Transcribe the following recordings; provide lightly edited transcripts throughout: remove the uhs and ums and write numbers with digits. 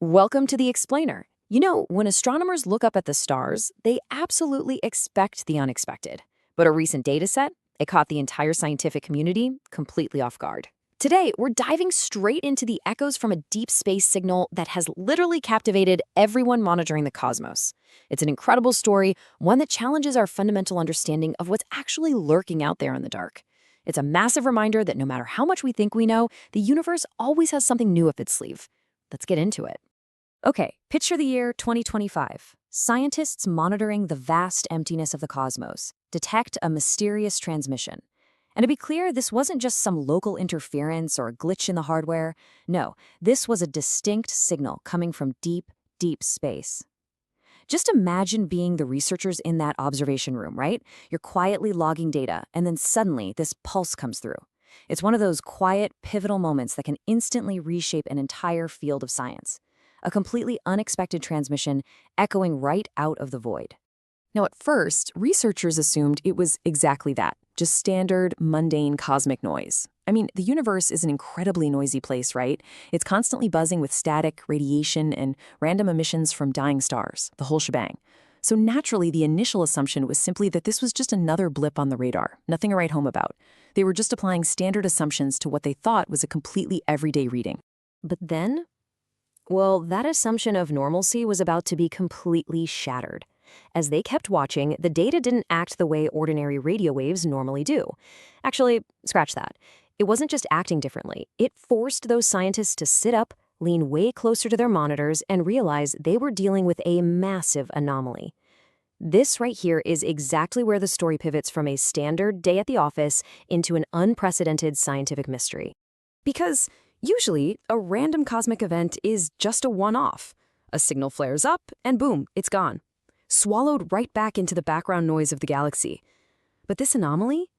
Welcome to the Explainer. You know, when astronomers look up at the stars, they absolutely expect the unexpected. But a recent data set, it caught the entire scientific community completely off guard. Today, we're diving straight into the echoes from a deep space signal that has literally captivated everyone monitoring the cosmos. It's an incredible story, one that challenges our fundamental understanding of what's actually lurking out there in the dark. It's a massive reminder that no matter how much we think we know, the universe always has something new up its sleeve. Let's get into it. Okay, picture the year 2025. Scientists monitoring the vast emptiness of the cosmos detect a mysterious transmission. And to be clear, this wasn't just some local interference or a glitch in the hardware. No, this was a distinct signal coming from deep, deep space. Just imagine being the researchers in that observation room, right? You're quietly logging data, and then suddenly this pulse comes through. It's one of those quiet, pivotal moments that can instantly reshape an entire field of science. A completely unexpected transmission echoing right out of the void. Now, at first, researchers assumed it was exactly that, just standard, mundane cosmic noise. I mean, the universe is an incredibly noisy place, right? It's constantly buzzing with static, radiation, and random emissions from dying stars, the whole shebang. So naturally, the initial assumption was simply that this was just another blip on the radar, nothing to write home about. They were just applying standard assumptions to what they thought was a completely everyday reading. But then, well, that assumption of normalcy was about to be completely shattered. As they kept watching, the data didn't act the way ordinary radio waves normally do. Actually, scratch that. It wasn't just acting differently. It forced those scientists to sit up, lean way closer to their monitors, and realize they were dealing with a massive anomaly. This right here is exactly where the story pivots from a standard day at the office into an unprecedented scientific mystery. Because usually, a random cosmic event is just a one-off. A signal flares up, and boom, it's gone. Swallowed right back into the background noise of the galaxy. But this anomaly,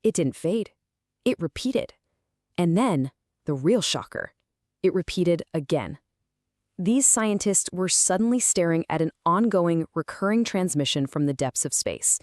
it didn't fade. It repeated. And then, the real shocker, it repeated again. These scientists were suddenly staring at an ongoing, recurring transmission from the depths of space.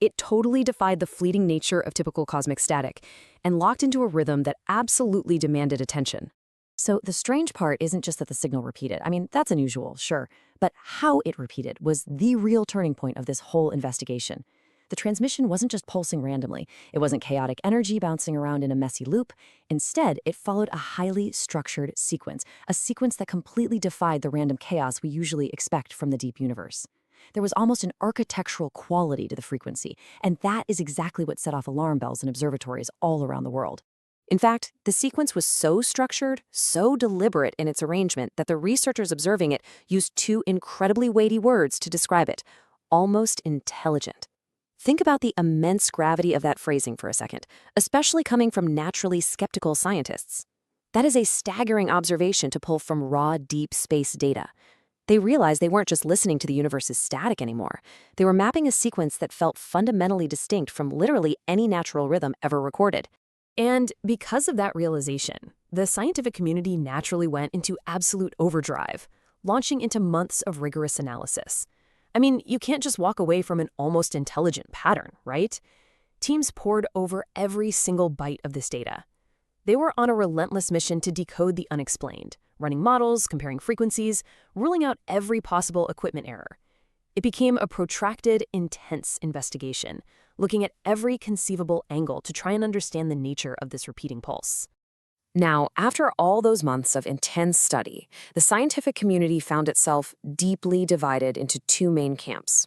It totally defied the fleeting nature of typical cosmic static and locked into a rhythm that absolutely demanded attention. So the strange part isn't just that the signal repeated. I mean, that's unusual, sure, but how it repeated was the real turning point of this whole investigation. The transmission wasn't just pulsing randomly. It wasn't chaotic energy bouncing around in a messy loop. Instead, it followed a highly structured sequence, a sequence that completely defied the random chaos we usually expect from the deep universe. There was almost an architectural quality to the frequency, and that is exactly what set off alarm bells in observatories all around the world. In fact, the sequence was so structured, so deliberate in its arrangement that the researchers observing it used two incredibly weighty words to describe it: almost intelligent. Think about the immense gravity of that phrasing for a second, especially coming from naturally skeptical scientists. That is a staggering observation to pull from raw, deep space data. They realized they weren't just listening to the universe's static anymore. They were mapping a sequence that felt fundamentally distinct from literally any natural rhythm ever recorded. And because of that realization, the scientific community naturally went into absolute overdrive, launching into months of rigorous analysis. I mean, you can't just walk away from an almost intelligent pattern, right? Teams pored over every single byte of this data. They were on a relentless mission to decode the unexplained, running models, comparing frequencies, ruling out every possible equipment error. It became a protracted, intense investigation, looking at every conceivable angle to try and understand the nature of this repeating pulse. Now, after all those months of intense study, the scientific community found itself deeply divided into two main camps.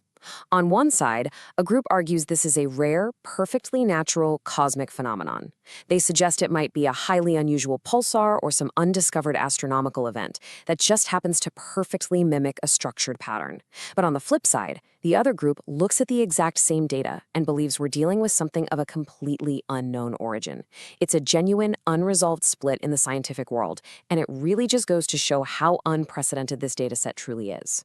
On one side, a group argues this is a rare, perfectly natural cosmic phenomenon. They suggest it might be a highly unusual pulsar or some undiscovered astronomical event that just happens to perfectly mimic a structured pattern. But on the flip side, the other group looks at the exact same data and believes we're dealing with something of a completely unknown origin. It's a genuine, unresolved split in the scientific world, and it really just goes to show how unprecedented this dataset truly is.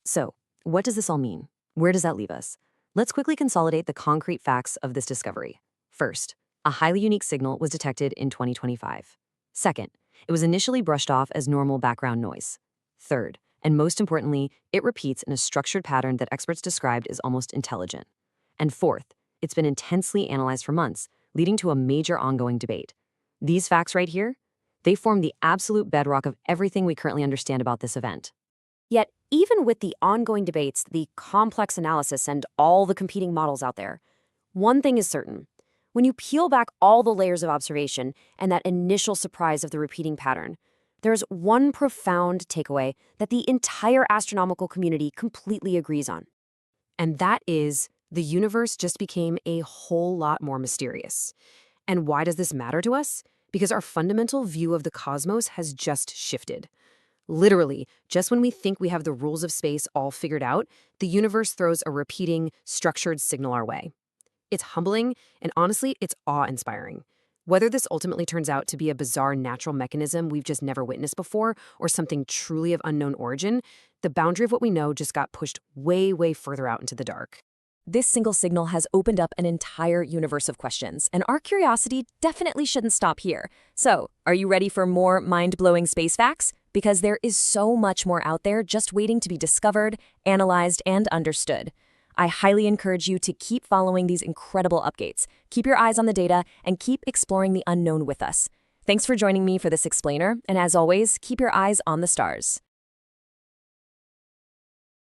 So, what does this all mean? Where does that leave us? Let's quickly consolidate the concrete facts of this discovery. First, a highly unique signal was detected in 2025. Second, it was initially brushed off as normal background noise. Third, and most importantly, it repeats in a structured pattern that experts described as almost intelligent. And fourth, it's been intensely analyzed for months, leading to a major ongoing debate. These facts right here, They form the absolute bedrock of everything we currently understand about this event. Yet, even with the ongoing debates, the complex analysis, and all the competing models out there, one thing is certain. When you peel back all the layers of observation and that initial surprise of the repeating pattern, there's one profound takeaway that the entire astronomical community completely agrees on. And that is the universe just became a whole lot more mysterious. And why does this matter to us? Because our fundamental view of the cosmos has just shifted. Literally, just when we think we have the rules of space all figured out, the universe throws a repeating, structured signal our way. It's humbling, and honestly, it's awe-inspiring. Whether this ultimately turns out to be a bizarre natural mechanism we've just never witnessed before, or something truly of unknown origin, the boundary of what we know just got pushed way, way further out into the dark. This single signal has opened up an entire universe of questions, and our curiosity definitely shouldn't stop here. So, are you ready for more mind-blowing space facts? Because there is so much more out there just waiting to be discovered, analyzed, and understood. I highly encourage you to keep following these incredible updates. Keep your eyes on the data and keep exploring the unknown with us. Thanks for joining me for this explainer, and as always, keep your eyes on the stars.